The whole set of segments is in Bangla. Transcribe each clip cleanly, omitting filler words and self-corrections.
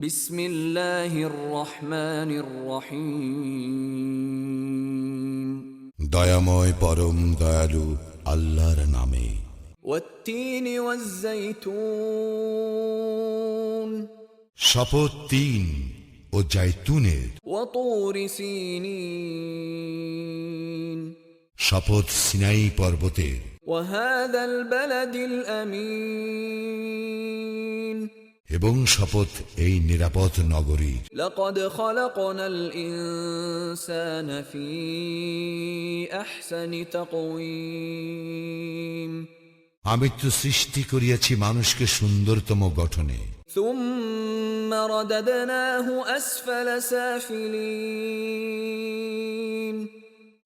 বিসমিল্লাহির রহমানির রহিম। দয়াময় পরম দয়ালু আল্লাহর নামে। ওয়াত-তিনি ওয়াজ-যাইতুন। শপথ তিন ও জাইতুনের। ওয়া-তুরি সিনিন। শপথ সিনাই পর্বতের। ওয়া-হাযাল বালাদিল আমিন। এবং শপথ এই নিরাপদ নগরীর। লাকাদ খালাকনাল ইনসানা ফি আহসানি তাকওয়িম। আমি তো সৃষ্টি করিয়াছি মানুষকে সুন্দরতম গঠনে। সুম্মা রাদাদনাহু আসফালা সাফিলিন।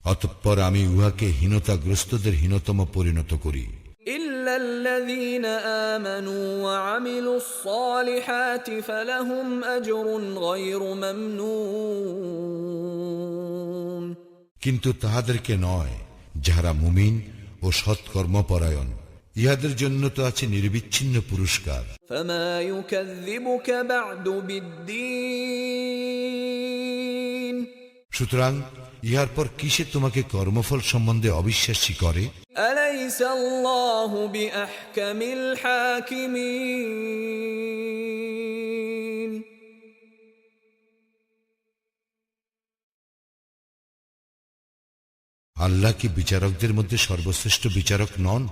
অতঃপর আমি উহাকে হীনতাগ্রস্তদের হীনতম পরিণত করি। ইল্লাল্লাযীনা আমানু ওয়া আমিলুস সালিহাতি ফালাহুম আজরুন গায়রু মামনুন। কিন্তু তাহাদেরকে নয় যাহারা মুমিন ও সৎকর্মপরায়ণ, ইহাদের জন্য তো আছে নির্বিচ্ছিন্ন পুরস্কার। ফামা ইউকাযযিবুকা বা'দু বিদ্দীন। সুতরাং ইহার পর কিসে তোমাকে কর্মফল সম্বন্ধে অবিশ্বাসী করে? আলাইসাল্লাহু বিআহকামিল হাকিমিন। আল্লাহ কি বিচারকদের মধ্যে সর্বশ্রেষ্ঠ বিচারক নন?